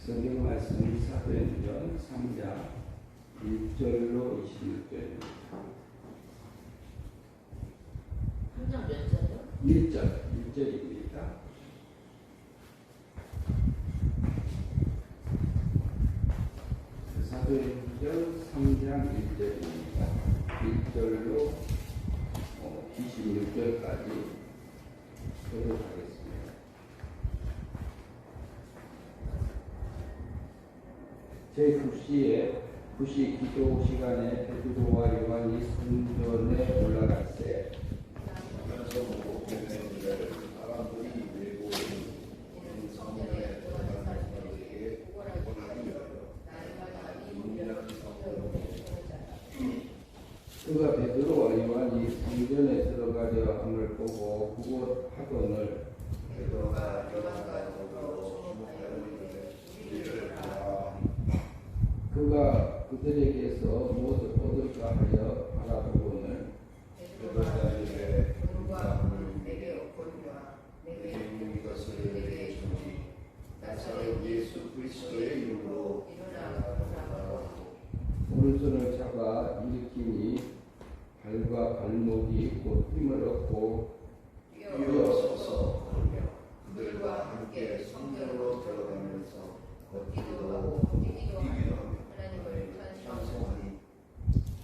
성경 말씀 사도행전 3장 1절로 26절입니다. 3장 몇 절이요? 1절입니다. 사도행전 3장 1절입니다. 1절로 26절까지 교독하겠습니다. 제9시에 구시 기도 시간에 베드로와 요한이 성전에 올라갈 때 사람들이 밀고 오는 성전에 들어가는 사람들에게 그가 베드로와 요한이 성전에 들어가려 함을 보고 그곳 학원을 베드로가 요한과 더불어 주목하여 이르되 그가 그들에게서 무엇을 얻을까 하여 바라보고는 베드로가 이르되 누가 내게 얻거니와 내게 있는 것을 내게 주니 나사렛 예수 그리스도의 이름으로 일어나라. 오른손을 잡아 일으키니 발과 발목이 곧 힘을 얻고 뛰어서서 걸으며 그들과 함께 성전으로 들어가면서 걷기도 하고 뛰기도 하며 하나님을 찬송하니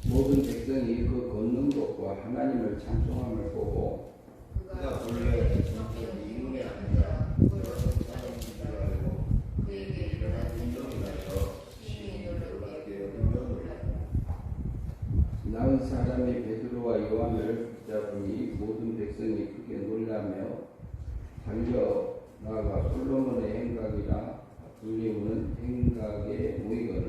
모든 백성이 그 걷는 것과 하나님을 찬송함을 보고 그가 본래 정말 이문이 아니라 그런 줄 알고 그에게 일어난 운동이라여 심히 놀랍게 여기며 나은 사람이 베드로와 요한을 붙잡으니 모든 백성이 크게 놀라며 달려 나아가 솔로몬의 행각이라 불리우는 행각의 모이건을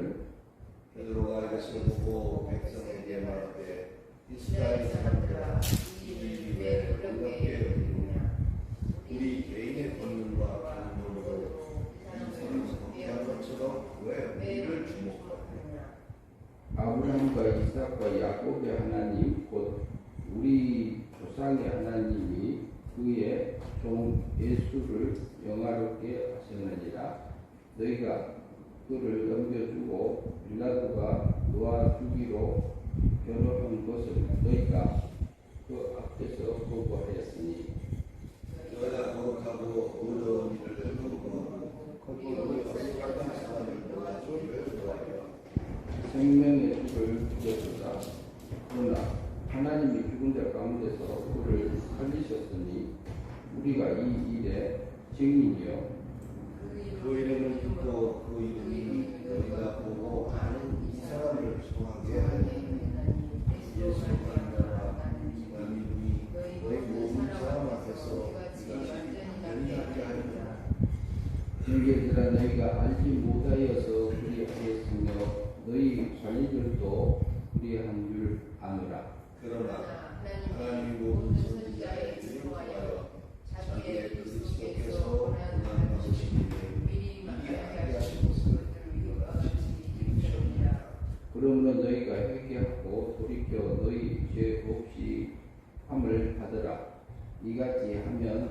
베드로가 이것을 보고 백성에게 말하되 이스라엘 사람들아 이 일이 왜 놀랍게 여기느냐 우리 개인의 권능과 간문으로 이 사람을 섬기한 것처럼 왜 우리를 주목하느냐 아브라함과 이삭과 야곱의 하나님 곧 우리 조상의 하나님이 그의 종 예수를 영화롭게 하셨느니라. 너희가 그를 넘겨주고 빌라도가 놓아주기로 결혼한 것을 너희가 그 앞에서 보고하였으니 너희가 거룩하고 의로운 일을 해보고 거기로 거룩한 사람을 놓아주기를 좋아하여 생명의 주를 주셨도다. 그러나 하나님이 죽은 자 가운데서 그를 살리셨으니 우리가 이 일의 증인이요 그 이름을 듣고 그 이름이 너희가 보고 아는 이 사람을 소망하게 하니 예수 만나라 이 이름이 너희 모든 사람 앞에서 네가 전하게 하리라. 형제들아 너희가 알지 못하여서 그리하였으며 너희 관리들도 그리한 줄 아노라. 그러나 하나님이 모든 선지자의 인용하여 자기의 그리스도께서 고난 받으시기에 미리 하게 하신 것을 우리가 지키시리라. 그러므로 너희가 회개하고 돌이켜 너희 죄 없이 함을 받으라. 이같이 하면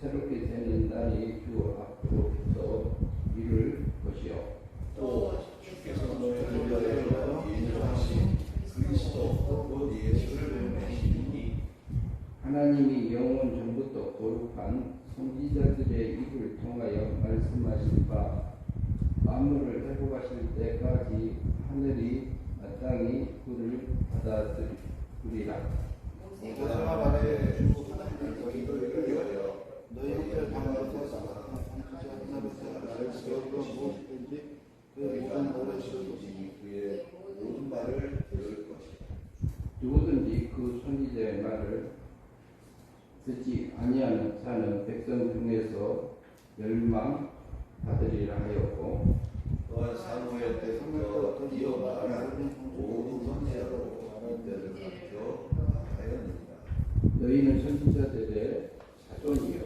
새롭게 되는 날이 주 앞으로부터 이룰 것이요 또 주께서 너희를 위하여 인정하신 그리스도 곧 예수를 보내시니 하나님이 영원 전부터 거룩한 선지자들의 입을 통하여 말씀하신 바 만물을 회복하실 때까지 하늘이 땅이 그를 받아들이리라. 모세가 말해 주 하나님을 너희를 위하여 너희를 방어하고 선지자 하나님께서 나를 세우고 무엇이든지 그의 모든 말을 들으시니 그의 모든 말을 들을 것이다. 누구든지 그 선지자의 말을 듣지 아니하는 자는 백성 중에서 멸망 받으리라 하였고 또한 사무엘 때부터 이어 말하는 모든 선지자로 이때를 맡겨 하였느니라. 너희는 선지자들의 자손이요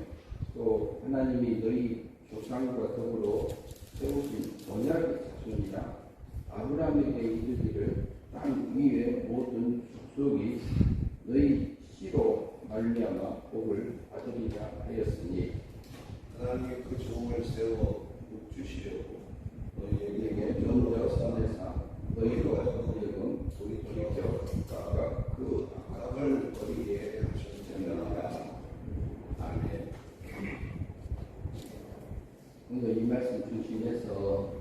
또 하나님이 너희 조상과 더불어 세우신 언약의 자손이라. 아브라함에게 이르기를 땅 위의 모든 족속이 너희 씨로 말미암아 복을 받으리라 하였으니 하나님이 그 종을 이 말씀 중심에서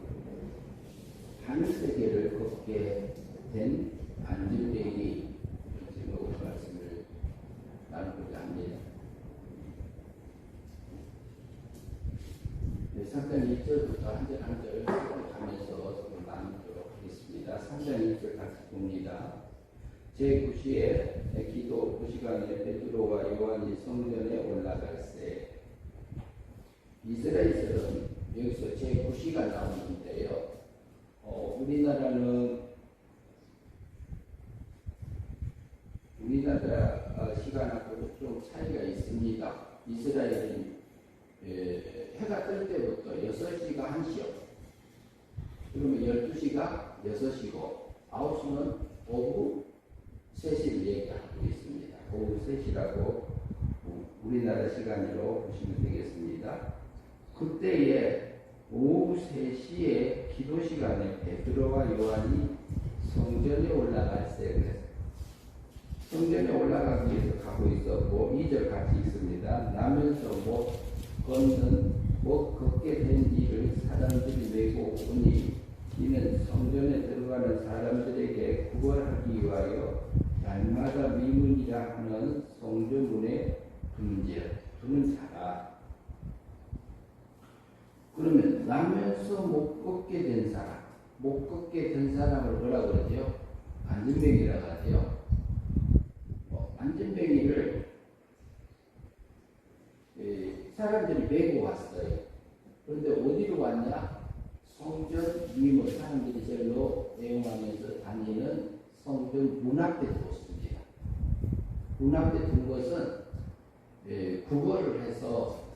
하늘세계를 걷게 된 안진뱅이 제목으로 말씀을 나누고자 합니다. 3장 1절부터 한 절 한 절 가면서 나누도록 하겠습니다. 3장 1절 같이 봅니다. 제9시에 기도 그 시간에 베드로와 요한이 성전에 올라갈새. 이스라엘은 여기서 제9시가 나오는데요. 우리나라 시간하고 좀 차이가 있습니다. 이스라엘은 해가 뜰 때부터 6시가 1시요. 그러면 12시가 6시고 9시는 오후 3시를 얘기하고 있습니다. 오후 3시라고 우리나라 시간으로 보시면 되겠습니다. 그때에 오후 3시에 기도 시간에 베드로와 요한이 성전에 올라갈새. 성전에 올라가기 위해서 가고 있었고 2절 같이 있습니다. 나면서 걷게 된 일을 사람들이 메고 오니 이는 성전에 들어가는 사람들에게 구걸하기 위하여 날마다 미문이라 하는 성전문에 두는 자라. 그러면 나면서 못 걷게 된 사람을 뭐라고 그러죠? 안진뱅이라고 하죠. 안진뱅이를 사람들이 메고 왔어요. 그런데 어디로 왔냐? 성전 미문, 사람들이 절로 애용하면서 다니는 성전 문 앞에 두었습니다. 문 앞에 둔 것은 구걸을 해서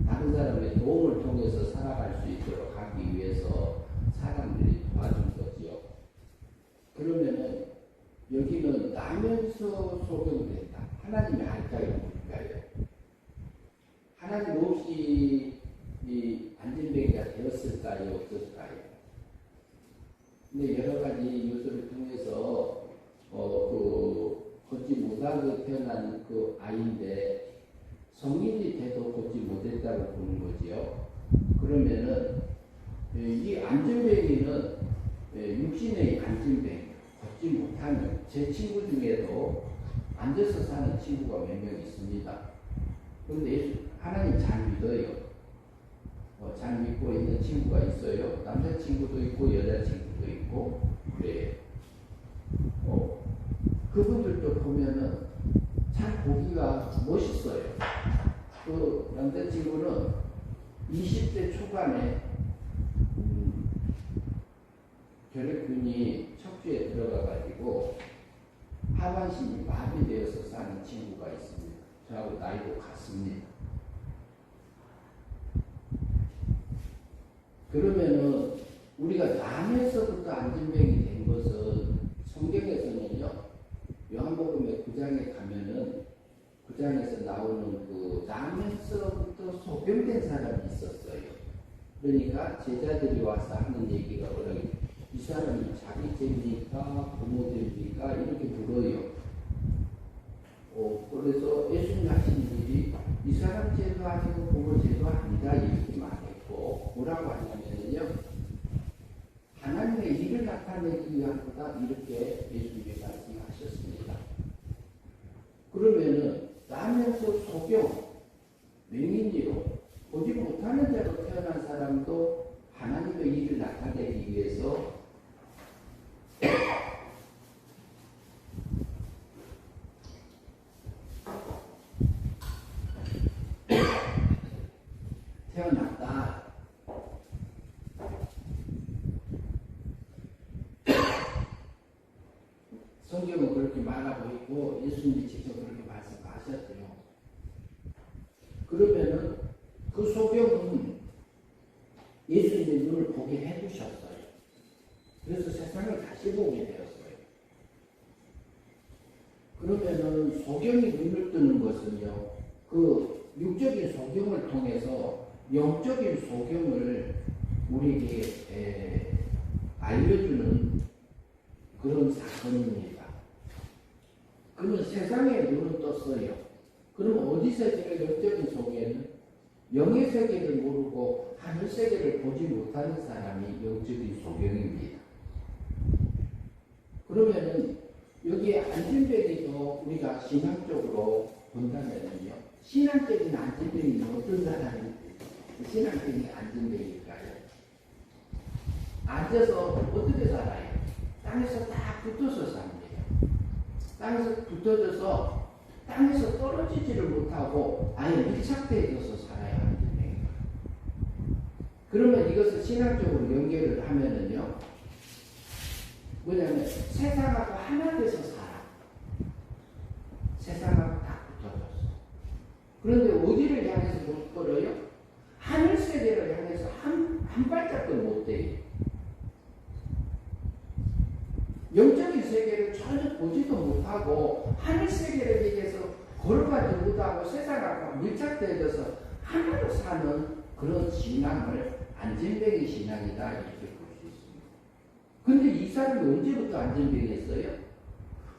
다른 사람의 도움을 통해서 살아갈 수 있도록 하기 위해서 사람들이 도와준 거지요. 그러면은 여기는 나면서 소경됐다. 하나님의 할까요, 뭘까요? 하나님 없이 이 안진뱅이가 되었을까요, 없었을까요? 근데 여러 가지 요소를 통해서 걷지 못하고 태어난 그 아이인데 성인이 돼도 걷지 못했다고 보는 거지요. 그러면은 이 안진뱅이는 육신의 안진뱅이, 걷지 못하는 제 친구 중에도 앉아서 사는 친구가 몇 명 있습니다. 그런데 하나님 잘 믿어요. 잘 믿고 있는 친구가 있어요. 남자친구도 있고 여자친구도 있고 그래요. 그분들도 보면은 참 보기가 멋있어요. 그 남자친구는 20대 초반에 혈액균이 척추에 들어가가지고 하반신이 마비되어서 사는 친구가 있습니다. 저하고 나이도 같습니다. 그러면은 우리가 남에서부터 안진뱅이 된 것은 성경에서는요, 요한복음의 9장에 가면은 9장에서 나오는 그 남에서부터 소경된 사람이 있었어요. 그러니까 제자들이 와서 하는 얘기가 이 사람이 자기 죄입니까? 부모 죄입니까? 이렇게 물어요. 그래서 예수님 하시는 일이 이 사람 죄도 아니고 부모 죄도 아니다 이렇게 말했고, 뭐라고 하냐면요, 하나님의 일을 나타내기 위한 거다 이렇게 예수님이 말씀하셨습니다. 그러면은 나면서 소경, 맹인이로 보지 못하는 자로 태어난 사람도 하나님의 일을 나타내기 위해서 태어났다. 성경은 그렇게 말하고 있고 예수님이 직접 그렇게 말씀하셨대요. 그러면은 그 소경은 예수님의 눈을 보게 해주셨어요. 그래서 세상을 다시 보게 되었어요. 그러면은 소경이 눈을 뜨는 것은요, 그 육적인 소경을 통해서 영적인 소경을 우리에게 알려주는 그런 사건입니다. 그러면 세상에 눈을 떴어요. 그럼 어디서 제가 영적인 소경은 영의 세계를 모르고 하늘 세계를 보지 못하는 사람이 영적인 소경입니다. 그러면은 여기 안진뱅이도 우리가 신학적으로 본다면요, 신앙적인 안진뱅이는 어떤 사람이 신앙적인 안진뱅이일까요? 앉아서 어떻게 살아요? 땅에서 딱 붙어서 삽니다. 땅에서 붙어져서 땅에서 떨어지지를 못하고 아예 밀착되어서 살아요, 안진뱅이가. 그러면 이것을 신학적으로 연결을 하면은요, 뭐냐면 세상하고 하나 돼서 살아. 세상하고 딱 붙어졌어. 그런데 어디를 향해서 못 걸어요? 하늘 세계를 향해서 한 발짝도 못 돼요. 영적인 세계를 전혀 보지도 못하고 하늘 세계를 위해서 걸어가지 못하고 세상하고 밀착되어져서 하나로 사는 그런 신앙을 안진뱅이 신앙이다 이렇게 볼 수 있습니다. 근데 이 사람이 언제부터 안진뱅이였어요?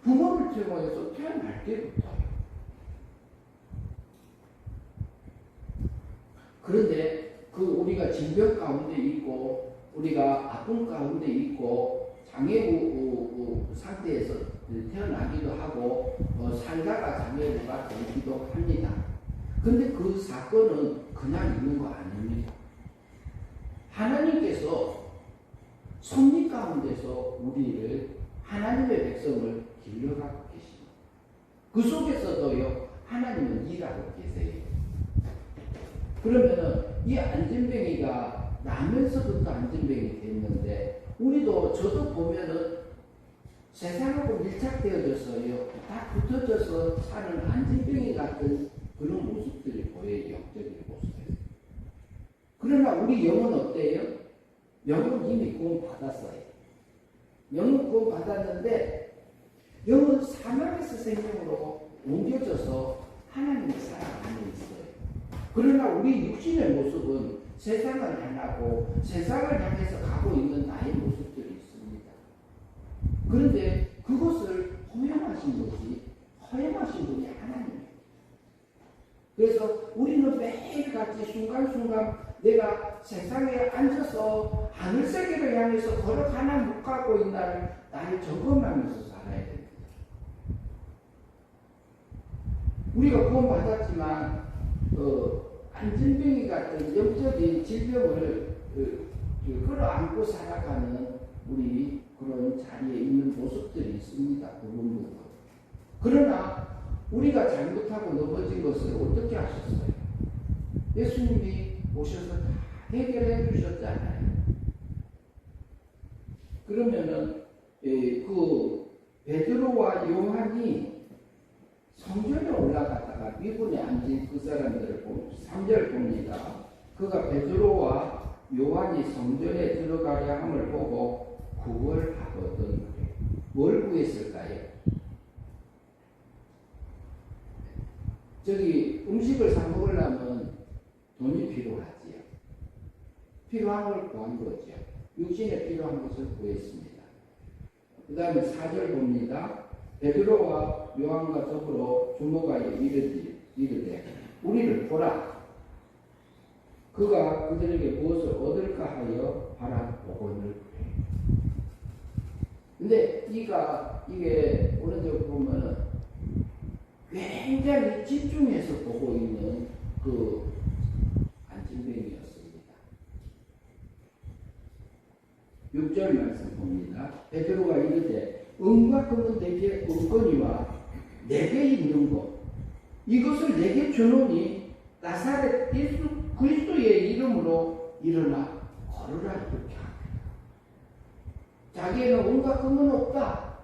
부모를 통해서 태어날 때부터요. 그런데 그 우리가 질병 가운데 있고 우리가 아픔 가운데 있고 장애우 상태에서 태어나기도 하고 살다가 장애우가 되기도 합니다. 근데 그 사건은 그냥 있는 거 아닙니다. 하나님께서 섭리 가운데서 우리를 하나님의 백성을 길러가고 계십니다. 그 속에서도요 하나님은 일하고 계세요. 그러면은 이 안진뱅이가 나면서부터 안진뱅이 됐는데 우리도 저도 보면은 세상하고 밀착되어져서요 다 붙어져서 사는 안진뱅이 같은 그런 모습들이 보여요. 영적인 모습에서. 그러나 우리 영은 어때요? 영은 이미 구원 받았어요. 영은 구원 받았는데 영은 사망에서 생명으로 옮겨져서 하나님의 사랑 안에 있어요. 그러나 우리 육신의 모습은 세상을 향하고 세상을 향해서 가고 있는 나의 모습들이 있습니다. 그런데 그것을 허용하신 것이 허용하신 분이 하나님이에요. 그래서 우리는 매일같이 순간순간 내가 세상에 앉아서 하늘 세계를 향해서 걸어가나 못 가고 있나를 나를 점검하면서 살아야 됩니다. 우리가 구원받았지만 안진뱅이 같은 영적인 질병을 끌어안고 살아가는 우리 그런 자리에 있는 모습들이 있습니다. 부분부터. 그러나 우리가 잘못하고 넘어진 것을 어떻게 하셨어요? 예수님이 오셔서 다 해결해 주셨잖아요. 그러면은 그 베드로와 요한이 성전에 올라갔다가 미분에 앉은 그 사람들을 3절 봅니다. 그가 베드로와 요한이 성전에 들어가려 함을 보고 구걸하거든. 뭘 구했을까요? 저기 음식을 사 먹으려면 돈이 필요하지요. 필요한 걸 구한 거죠. 육신에 필요한 것을 구했습니다. 그 다음에 4절 봅니다. 베드로와 요한과 더불어 주모가에 이르되 우리를 보라. 그가 그들에게 무엇을 얻을까 하여 바라보고는 그래. 근데 이게 오른쪽 보면 굉장히 집중해서 보고 있는 그 안진뱅이였습니다. 6절 말씀 봅니다. 베드로가 이르되 은과 금은 내게 없거니와 내게 있는 것 이것을 내게 주노니 나사렛 예수 그리스도의 이름으로 일어나 걸으라 이렇게 합니다. 자기에는 은과 금은 없다.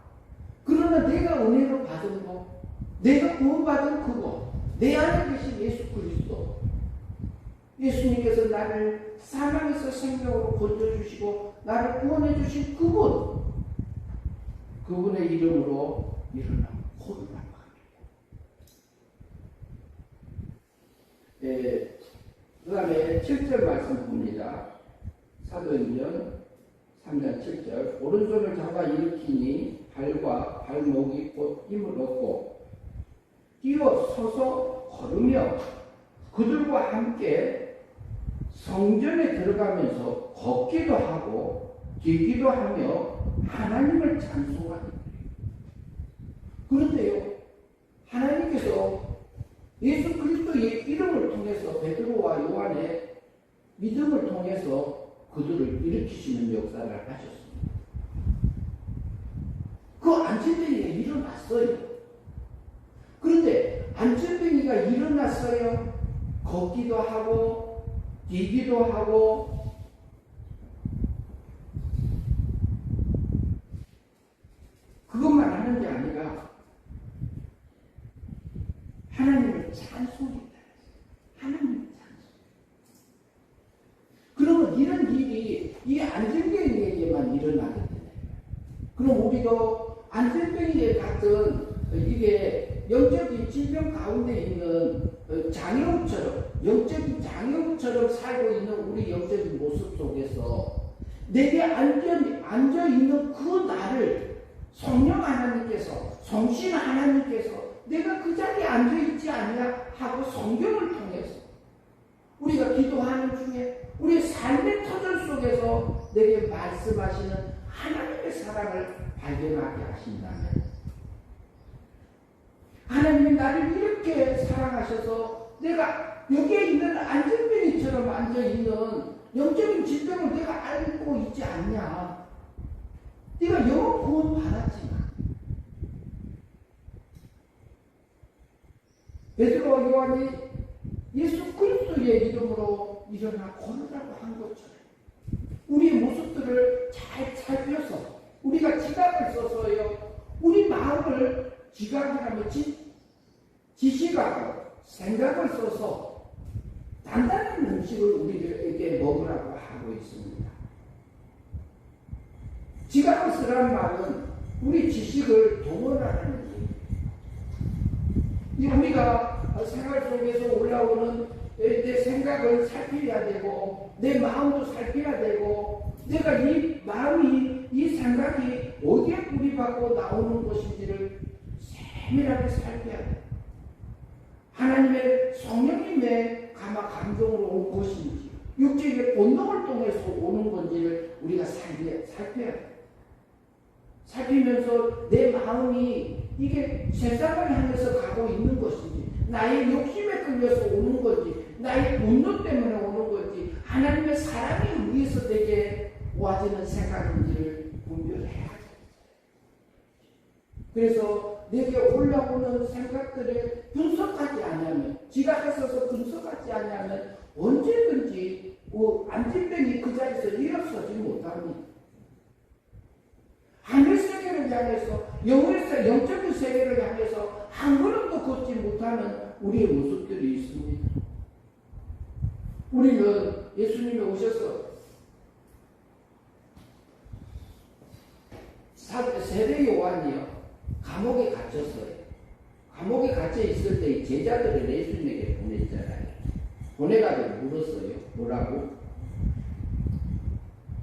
그러나 내가 은혜로 받은 것, 내가 구원받은 그것, 내 안에 계신 예수 그리스도, 예수님께서 나를 사망에서 생명으로 건져주시고 나를 구원해주신 그분의 이름으로 일어나 걸으라 합니다. 그 다음에 7절 말씀 봅니다. 사도행전 3장 7절 오른손을 잡아 일으키니 발과 발목이 곧 힘을 얻고 뛰어 서서 그들과 함께 성전에 들어가면서 걷기도 하고 뛰기도 하며 하나님을 찬송하는 거예요. 그런데요, 하나님께서 예수 그리스도의 이름을 통해서 베드로와 요한의 믿음을 통해서 그들을 일으키시는 역사를 하셨습니다. 그 안진뱅이가 일어났어요. 그런데 안진뱅이가 일어났어요. 걷기도 하고 뛰기도 하고 그것만 하는 게 아니라 하나님을 찬송했다. 하나님을 찬송. 그러면 이런 일이 이 안진뱅이에게만 일어나게 되네요. 그럼 우리도 안진뱅이에 같은 이게 영적인 질병 가운데 있는 장애우처럼 영적인 장애우처럼 살고 있는 우리 영적인 모습 속에서 내게 앉아 있는 그 나를 성령 하나님께서 성신 하나님께서 내가 그 자리에 앉아 있지 않냐 하고 성경을 통해서 우리가 기도하는 중에 우리 삶의 터전 속에서 내게 말씀하시는 하나님의 사랑을 발견하게 하신다면 하나님이 나를 이렇게 사랑하셔서 내가 여기에 있는 안진뱅이처럼 앉아있는 영적인 질병을 내가 알고 있지 않냐. 네가 영원 구원 받았지만 베드로와 요한이 예수 그리스도의 이름으로 일어나 걸으라고 한 것처럼 우리의 모습들을 잘 살펴서 우리가 지각을 써서요 우리 마음을 지각이라면 지시각으로 생각을 써서 단단한 음식을 우리에게 먹으라고 하고 있습니다. 지각을 쓰라는 말은 우리 지식을 동원하라는 얘기입니다. 우리가 생활 속에서 올라오는 내 생각을 살펴야 되고 내 마음도 살펴야 되고 내가 이 마음이 이 생각이 어디에 뿌리박고 나오는 것인지를 세밀하게 살펴야 돼. 하나님의 성령님의 감동으로 온 것인지 육체의 본능을 통해서 오는 건지를 우리가 살펴야 돼. 살피면서 내 마음이 이게 세상을 향해서 가고 있는 것인지 나의 욕심에 끌려서 오는 건지 나의 분노 때문에 오는 건지 하나님의 사랑에 의해서 내게 와지는 생각인지를 분별해야 돼. 그래서 내게 올라오는 생각들을 분석하지 않으면 지각했어서 분석하지 않으면 언제든지 안진뱅이 그 자리에서 일어서지 못합니다. 하늘 세계를 향해서 영적인 세계를 향해서 한 걸음도 걷지 못하는 우리의 모습들이 있습니다. 우리는 예수님이 오셔서 세례 요한이요 감옥에 갇혔어요. 감옥에 갇혀 있을 때 제자들을 예수님에게 보냈잖아요. 보내가지고 물었어요. 뭐라고?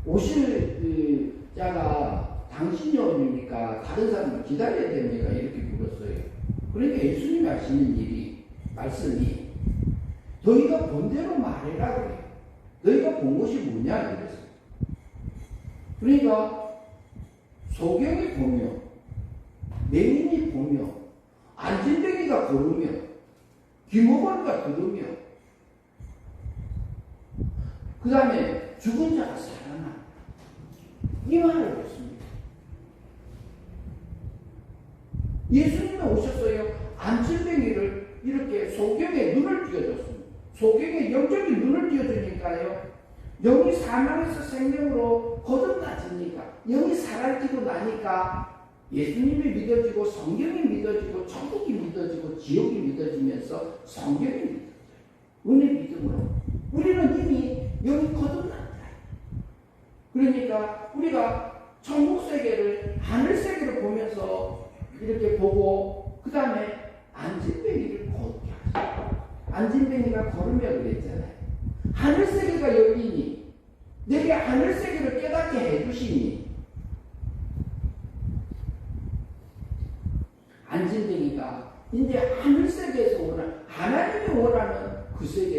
오실 자가 당신이 옵니까? 다른 사람을 기다려야 됩니까? 이렇게 물었어요. 그러니까 예수님이 하시는 말씀이 너희가 본 대로 말해라 그래요. 너희가 본 것이 뭐냐? 그랬어요. 그러니까 소경이 보며 맹인이 보며 안진뱅이가 걸으며 귀모관가 들으며 그 다음에 죽은 자가 살아나 이 말을 했습니다. 예수님이 오셨어요. 안진뱅이를 이렇게 소경의 눈을 띄워줬습니다. 소경의 영적인 눈을 띄워주니까요. 영이 사망에서 생명으로 거듭나지니까 영이 살아지고 나니까 예수님이 믿어지고 성경이 믿어지고 천국이 믿어지고 지옥이 믿어지면서 성경이 믿어져요. 은혜 믿음으로 우리는 이미 영이 거듭났다. 그러니까 우리가 천국 세계를 하늘 세계를 보면서 이렇게 보고 그 다음에 안진뱅이를 걷게 하죠. 안진뱅이가 걸으며 그랬잖아요. 하늘 세계가 열리니 내게 하늘 세계를 깨닫게 해주시니 안진뱅이가 이제 하늘 세계에서 하나님이 원하는 그 세계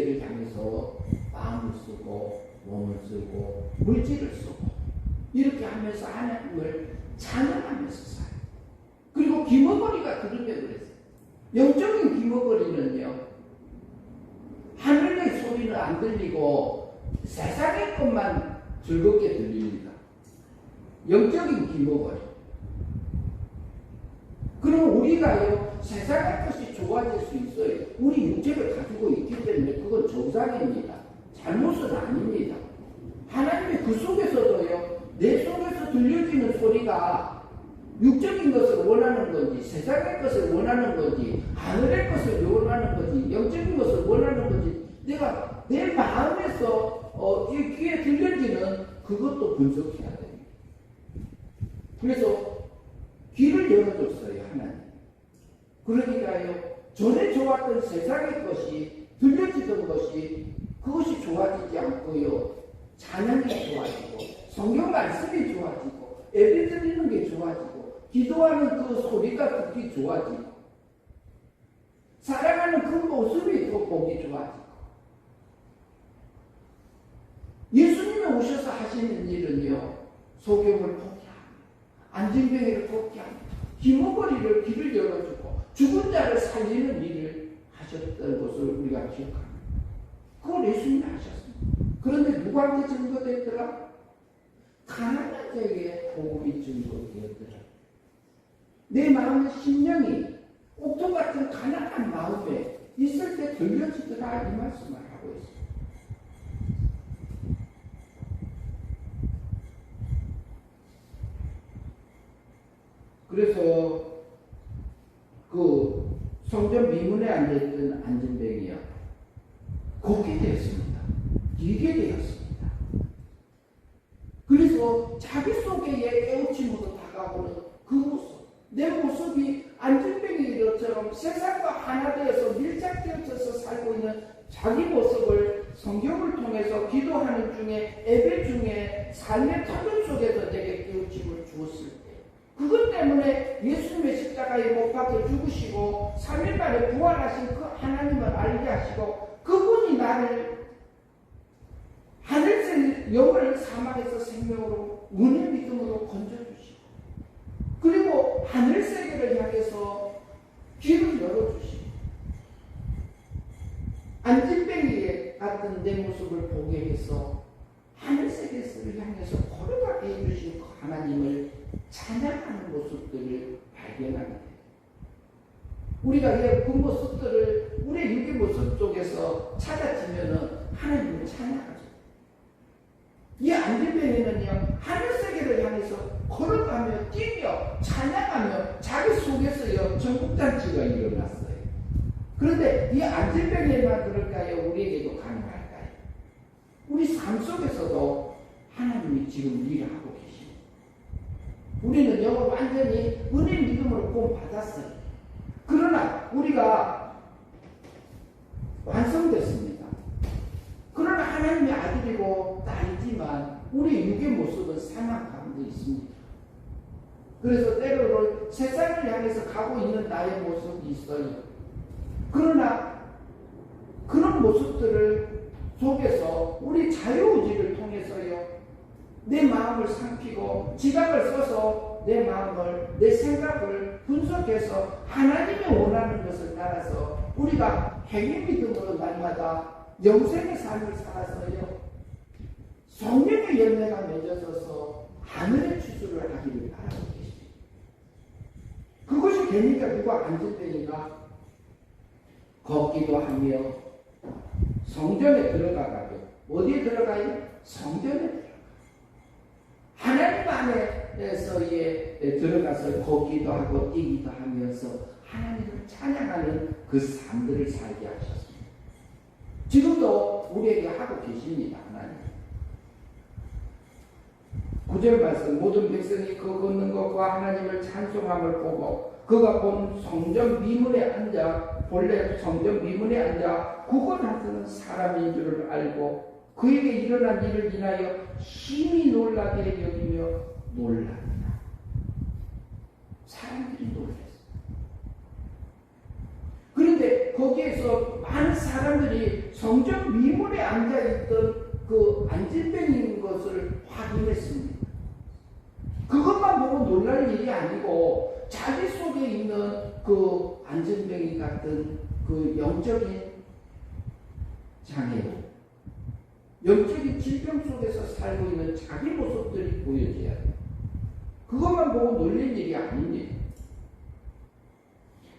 위해서 마음을 쓰고 몸을 쓰고 물질을 쓰고 이렇게 하면서 하나님을 찬양하면서 살아요. 그리고 기머거리가 들으면 그랬어요. 영적인 기머거리는요, 하늘의 소리는 안 들리고 세상의 것만 즐겁게 들립니다. 영적인 기머거리. 그럼 우리가요, 세상의 것이 좋아질 수 있어요. 우리 육체를 가지고 있기 때문에 그건 정상입니다. 잘못은 아닙니다. 하나님의 그 속에서도요, 내 속에서 들려지는 소리가 육적인 것을 원하는 건지, 세상의 것을 원하는 건지, 하늘의 것을 원하는 건지, 영적인 것을 원하는 건지, 내가 내 마음에서 이 귀에 들려지는 그것도 분석해야 됩니다. 그래서 귀를 열어줬어요, 하나님. 그러니까요, 전에 좋았던 세상의 것이, 들려지던 것이, 그것이 좋아지지 않고요, 찬양이 좋아지고, 성경 말씀이 좋아지고, 예배 드리는 게 좋아지고, 기도하는 그 소리가 듣기 좋아지고, 사랑하는 그 모습이 또 보기 좋아지고, 예수님이 오셔서 하시는 일은요, 소경을 포기합니다. 안진뱅이를 포기합니다. 기머거리를 길을 열어주고 죽은 자를 살리는 일을 하셨던 것을 우리가 기억합니다. 그걸 예수님이 하셨습니다. 그런데 누구한테 증거됐더라? 가난한 자에게 복음이 증거되었더라. 내 마음의 심령이 옥토 같은 가난한 마음에 있을 때 들려지더라, 이 말씀을 하고 있습니다. 그래서 그 성전 미문에 앉아있던 안진뱅이요, 걷게 되었습니다. 이게 되었습니다. 그래서 자기 속에 깨우침으로 다가오는 그 모습, 내 모습이 안진뱅이처럼 세상과 하나 되어서 밀착되어져서 살고 있는 자기 모습을 성경을 통해서 기도하는 중에, 예배 중에, 삶의 터전 속에서 내게 깨우침을 주었을 때, 그것 때문에 예수님의 십자가에 못 박혀 죽으시고 3일 만에 부활하신 그 하나님을 알게 하시고, 그분이 나를 하늘색 영을 사망에서 생명으로 은혜 믿음으로 건져주시고, 그리고 하늘세계를 향해서 길을 열어주시고, 안진뱅이 같은 내 모습을 보게 해서 하늘세계를 향해서 걸어가게 해주신 그 하나님을 찬양하는 모습들을 발견하게 돼요. 우리가 그 모습들을 우리의 육의 모습 속에서 찾아지면은 하나님을 찬양하죠. 이 안진뱅이는요, 하늘세계를 향해서 걸어가며 뛰며 찬양하며 자기 속에서요, 전국잔치가 일어났어요. 그런데 이 안진뱅이만 그럴까요? 우리에게도 가능할까요? 우리 삶 속에서도 하나님이 지금 일을 하고 계십니다. 우리는 영을 완전히 은혜 믿음으로 구원받았어요. 그러나 우리가 완성됐습니다. 그러나 하나님의 아들이고 딸이지만 우리 육의 모습은 사망 가운데 있습니다. 그래서 때로는 세상을 향해서 가고 있는 나의 모습이 있어요. 그러나 그런 모습들을 속에서 우리 자유의지를 통해서요, 내 마음을 삼키고 지각을 써서 내 마음을, 내 생각을 분석해서 하나님이 원하는 것을 따라서 우리가 행위 믿음으로 날마다 영생의 삶을 살아서요, 성령의 열매가 맺어져서 하늘의 추수를 하기를 바라고 계십니다. 그것이 되니까 누가 안진뱅이가 걷기도 하며 성전에 들어가가지고, 어디에 들어가요? 성전에 들어가. 하나님 안에서의 들어가서 걷기도 하고 뛰기도 하면서 하나님을 찬양하는 그 삶들을 살게 하셨습니다. 지금도 우리에게 하고 계십니다, 하나님. 9절 말씀, 모든 백성이 그 걷는 것과 하나님을 찬송함을 보고 그가 본 성전 미문에 앉아, 본래 성전 미문에 앉아 구걸하던 사람인 줄을 알고 그에게 일어난 일을 인하여 심히 놀라게 여기며 놀랍니다. 사람들이 놀랐어요. 그런데 거기에서 많은 사람들이 성전 미문에 앉아있던 그 안진뱅인 것을 확인했습니다. 그것만 보고 놀랄 일이 아니고 자기 속에 있는 그 안진뱅이 같은 그 영적인 장애, 영적인 질병 속에서 살고 있는 자기 모습들이 보여져야 돼요. 그것만 보고 놀랄 일이 아닙니다.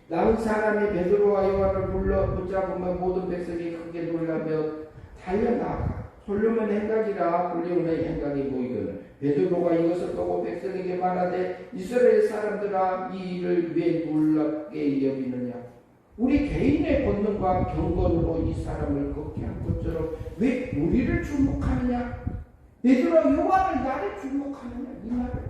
나은 사람이 베드로와 요한을 불러 붙잡으면 모든 백성이 크게 놀라며 달려나가 솔로몬 행각이라 불리우는 행각이 보이거늘 베드로가 이것을 보고 백성에게 말하되 이스라엘 사람들아 이 일을 왜 놀랍게 여기느냐 우리 개인의 본능과 경건으로 이 사람을 극해한 것처럼 왜 우리를 주목하느냐 베드로와 요한을 나를 주목하느냐 이 말을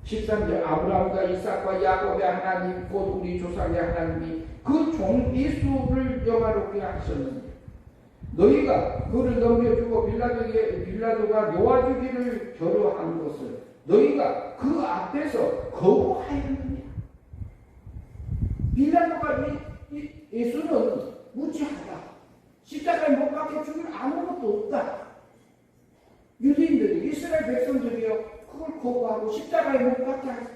13절 아브라함과 이삭과 야곱의 하나님 곧 우리 조상의 하나님이 그 종 예수를 영화롭게 하셨는데 너희가 그를 넘겨주고 빌라도가 놓아주기를 겨루한 것을 너희가 그 앞에서 거부하였느냐. 빌라도가 예수는 무지하다. 십자가에 못 박혀 죽일 아무것도 없다. 유대인들이 이스라엘 백성들이요 그걸 거부하고 십자가에 못 박게 하소서.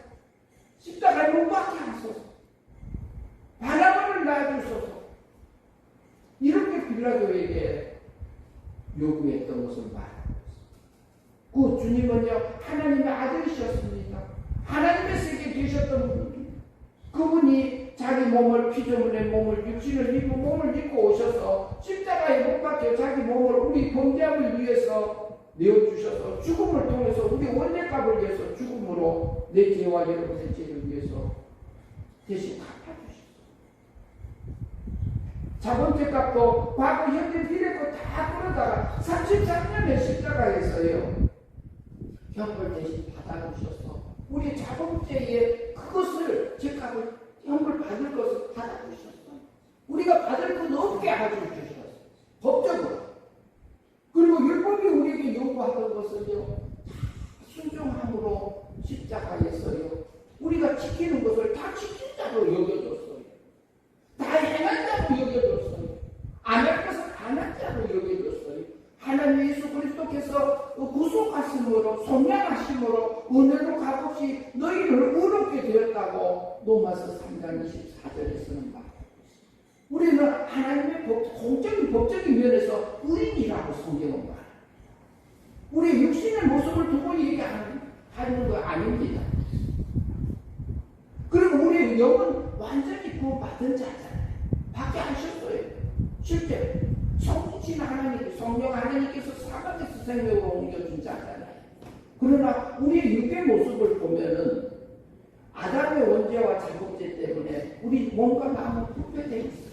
바라바를 놔주소서. 이렇게 빌라도에게 요구했던 것을 말하고 있습니다. 그 주님은요 하나님의 아들이셨습니다. 하나님의 세계에 계셨던 분입니다. 그분이 자기 몸을 피조물의 몸을 육신을 입고 몸을 입고 오셔서 십자가에 못 박혀 자기 몸을 우리 범죄함을 위해서 내어주셔서 죽음을 통해서 우리 원죄값을 위해서 죽음으로 내 죄와 여러분의 죄를 위해서 대신 갚아주셨어요. 자본죄값도 과거 현재 미래도 다 끌어다가 33년의 십자가에서요 형벌 대신 받아주셔서 우리 자본죄의 그것을 죄값을 형벌 받을 것을 받아주셨어요. 우리가 받을 것 없게 해주셨어요. 법적으로. 그리고 율법이 우리에게 요구하던 것은요 순종함으로 십자가에서요 우리가 지키는 것을 다 지킨다고 여겨줬어요. 다 행한다고 여겨줬어요. 안 할 것을 안 한다고 여겨줬어요. 하나님 예수 그리스도께서 구속하심으로 속량하심으로 은혜로 값없이 너희를 의롭게 되었다고 로마서 3장 24절에서는 말합니다. 우리는 하나님의 공적인 법적인 면에서 의인이라고 성경은 말합니다. 우리 육신의 모습을 두고 얘기하는 거 아닙니다. 그리고 우리의 영은 완전히 구원받은 자잖아요. 받게 하셨어요. 실제 성신 하나님, 성령 하나님께서 사방에서 생명으로 옮겨준 자잖아요. 그러나 우리의 육의 모습을 보면은 아담의 원죄와 자복죄 때문에 우리 몸과 마음은 부패되어 있어요.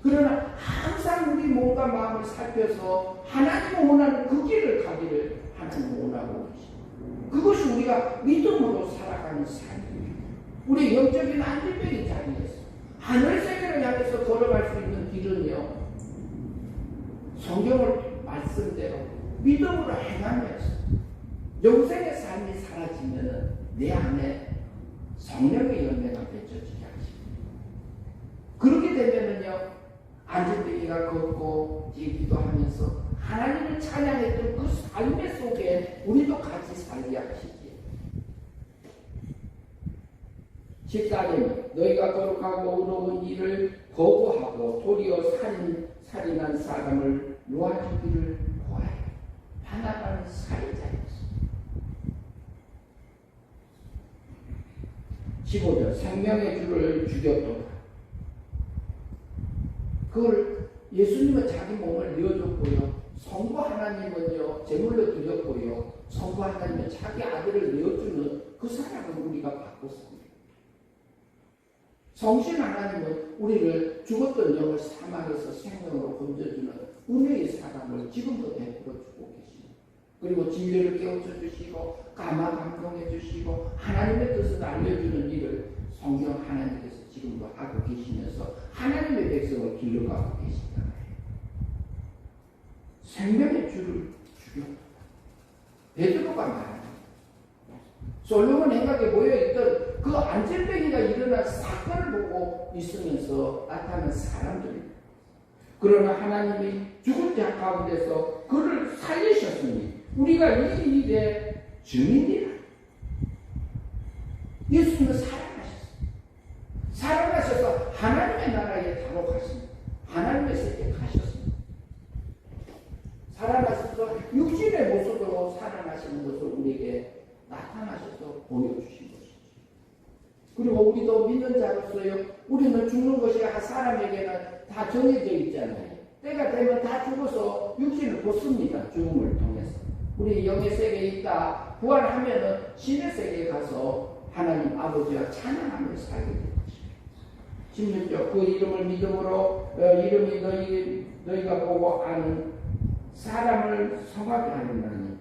그러나 항상 우리 몸과 마음을 살펴서 하나님이 원하는 그 길을 가기를 하나님이 원하고 계십니다. 그것이 우리가 믿음으로 살아가는 삶입니다. 우리 영적인 안전병이 자리에서 하늘 세계를 향해서 걸어갈 수 있는 길은요 성경을 말씀대로 믿음으로 행하면서 영생의 삶이 사라지면 내 안에 성령의 열매가 맺혀지게 하십니다. 그렇게 되면은요 안전뱅이가 걷고 기도하면서 하나님을 찬양했던 그 삶의 속에 우리도 같이 살게 하시지. 14절 너희가 거룩하고 의로운 일을 거부하고 도리어 살인한 사람을 놓아주기를 구하여 바나바는 살인자였습니다. 15절 생명의 주를 죽였도다. 그걸 예수님은 자기 몸을 내어줬고요. 성부 하나님은요 제물로 드렸고요. 성부 하나님은 자기 아들을 내어주는 그 사랑을 우리가 받고 삽니다. 성신 하나님은 우리를 죽었던 영을 사망해서 생명으로 건져주는 은혜의 사랑을 지금도 베풀어 주고 계십니다. 그리고 진리를 깨우쳐 주시고 가마 감동해 주시고 하나님의 뜻을 알려주는 일을 성경 하나님께서 지금도 하고 계시면서 하나님의 백성을 길러가고 계시잖아요. 생명의 주를 죽였다. 베드로가 말합니다. 솔로몬 행각에 모여있던 그 안전병이가 일어난 사건을 보고 있으면서 나타난 사람들입니다. 그러나 하나님이 죽은 자 가운데서 그를 살리셨으니 우리가 이 일의 증인이라. 예수님은 살아나셔서 하나님의 나라에 바로 가십니다. 하나님의 세계에 가셨습니다. 살아나셔서 육신의 모습으로 살아나시는 것을 우리에게 나타나셔서 보여주신 것이죠. 그리고 우리도 믿는 자로서요, 우리는 죽는 것이 사람에게는 다 정해져 있잖아요. 때가 되면 다 죽어서 육신을 벗습니다. 죽음을 통해서. 우리 영의 세계에 있다 부활하면은 신의 세계에 가서 하나님 아버지와 찬양하며 살게 될 것입니다. 16절 그 이름을 믿음으로 이름이 너희가 보고 아는 사람을 성하게 하느니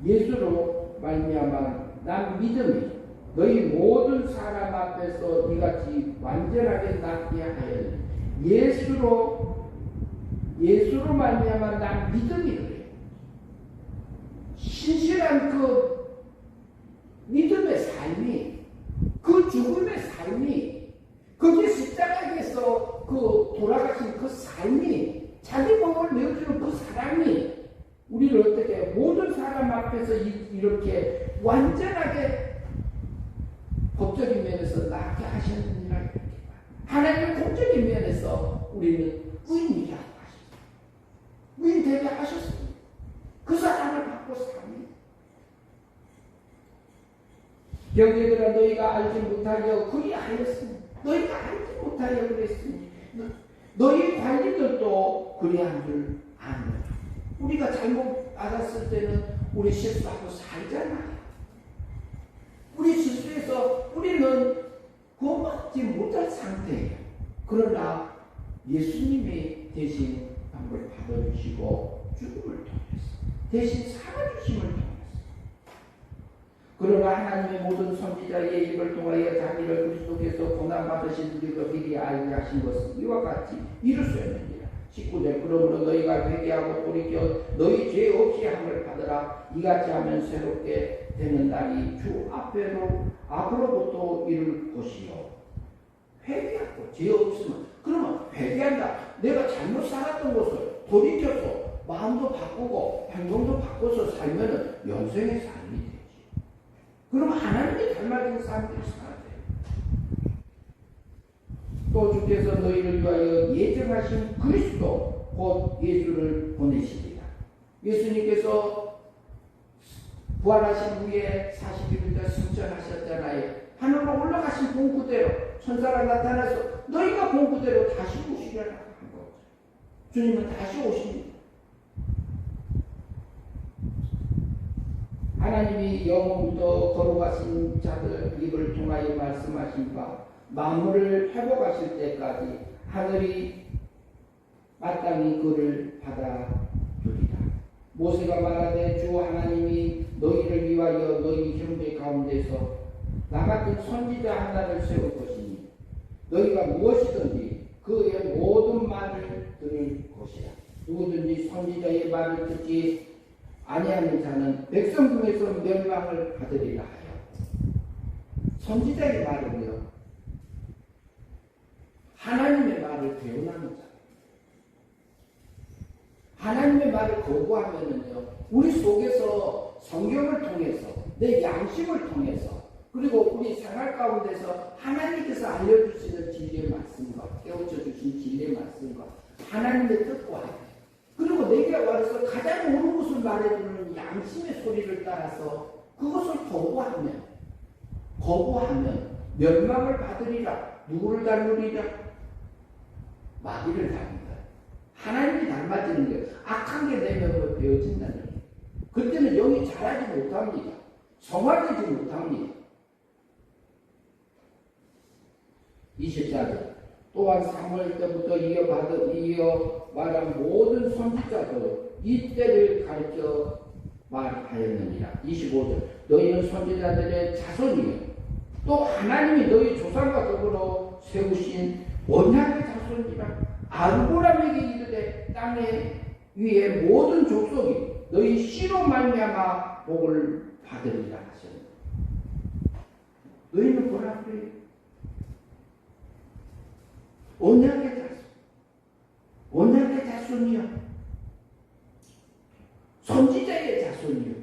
예수로 말미암아 난 믿음이 너희 모든 사람 앞에서 이같이 완전하게 낫게 하였느니 예수로 말미암아 난 믿음이 그래. 신실한 그 믿음의 삶이, 그 죽음의 삶이, 거기에 십자가에서 그 돌아가신 그 삶이, 자기 몸을 내어주는 그 사람이 우리를 어떻게 모든 사람 앞에서 이렇게 완전하게 법적인 면에서 낫게 하셨느니라. 하나님의 공적인 면에서 우리는 의인이라고 하셨습니다. 의인 되게 하셨습니다. 그 사람을 받고 삽니다. 형제들아 너희가 알지 못하여 그리하였으니 너희가 알지 못하여 그랬으니 너희 관리들도 그리한 줄 아는. 우리가 잘못 알았을 때는 우리 실수하고 살잖아요. 우리 실수해서 우리는 구원받지 못할 상태예요. 그러나 예수님이 대신 방법을 받아주시고 죽음을 통해서 대신 살아주심을 통해서 그러나 하나님의 모든 선지자의 입을 통하여 자기를 그리스도께서 고난받으신 우리가 미리 알게 하신 것은 이와 같이 이루셨느니라. 19절 그러므로 너희가 회개하고 돌이켜 너희 죄 없이 함을 받으라. 이같이 하면 새롭게 되는 날이 주 앞으로부터 이룰 것이요. 회개하고 죄 없으면 그러면 회개한다. 내가 잘못 살았던 것을 돌이켜서 마음도 바꾸고 행동도 바꿔서 살면은 영생의 삶이 되지. 그러면 하나님이 닮아진 사람들이 살아야 돼요. 또 주께서 너희를 위하여 예정하신 그리스도 곧 예수를 보내시리라. 예수님께서 부활하신 후에 40일째 승천하셨잖아요. 하늘로 올라가신 본 그대로 천사가 나타나서 너희가 본 그대로 다시 오시려고 한 거죠. 주님은 다시 오십니다. 하나님이 영원부터 거룩하신 자들 입을 통하여 말씀하신 바 만물을 회복하실 때까지 하늘이 마땅히 그를 받아주리라. 모세가 말하되 주 하나님이 너희를 위하여 너희 형제 가운데서 나 같은 선지자 하나를 세울 것이니 너희가 무엇이든지 그의 모든 말을 들을 것이라. 누구든지 선지자의 말을 듣지 아니하는 자는 백성 중에서 멸망을 받으리라 하여. 선지자의 말은요, 하나님의 말을 배운하는 자. 하나님의 말을 거부하면은요, 우리 속에서 성경을 통해서, 내 양심을 통해서, 그리고 우리 생활 가운데서 하나님께서 알려주시는 진리의 말씀과 깨우쳐 주신 진리의 말씀과 하나님의 뜻과 그리고 내게 와서 가장 옳은 것을 말해주는 양심의 소리를 따라서 그것을 거부하면 멸망을 받으리라. 누구를 닮으리라? 마귀를 닮는다. 하나님이 닮아지는 거예요. 악한 게 내면으로 배어진다는 거예요. 그때는 영이 자라지 못합니다. 성화되지 못합니다. 24절 또한 사무엘 때부터 이어 말한 모든 선지자도 이 때를 가르쳐 말하였느니라. 25절 너희는 선지자들의 자손이요 또 하나님이 너희 조상과 더불어 세우신 언약의 자손이라. 아브라함에게 이르되 땅에 위에 모든 족속이 너희 씨로 말미암아 복을 받으리라 하셨느니라. 너희는 뭐라 그래요? 언약의 자손. 언약의 자손이요. 선지자의 자손이요.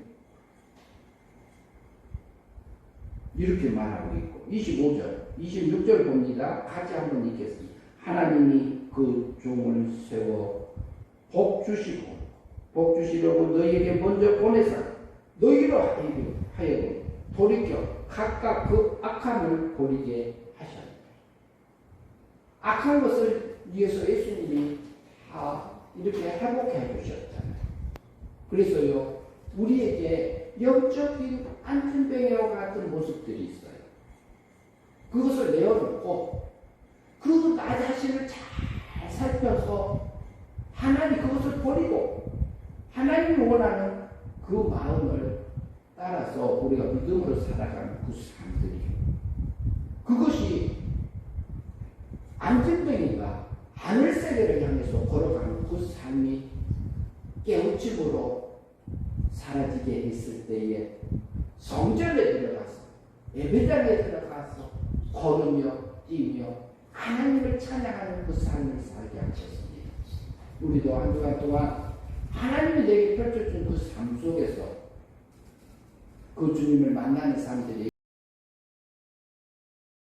이렇게 말하고 있고 25절, 26절 봅니다. 같이 한번 읽겠습니다. 하나님이 그 종을 세워 복 주시려고 너희에게 먼저 보내사 너희로 하여금 돌이켜 각각 그 악함을 버리게 하셨다. 악한 것을 위해서 예수님이 다 이렇게 회복해 주셨잖아요. 그래서요, 우리에게 영적인 안전뱅이와 같은 모습들이 있어요. 그것을 내어놓고 그 나 자신을 잘 살펴서 하나님 그것을 버리고 하나님이 원하는 그 마음을 따라서 우리가 믿음으로 살아가는 그 삶들이에요. 그것이 안전뱅이가 하늘세계를 향해서 걸어가는 그 삶이 깨우침으로 사라지게 했을 때에 성전에 들어가서 예배당에 들어가서 걸으며 뛰며 하나님을 찬양하는 그 삶을 살게 하셨습니다. 우리도 한 주간 동안 하나님이 내게 펼쳐준 그 삶 속에서 그 주님을 만나는 삶들이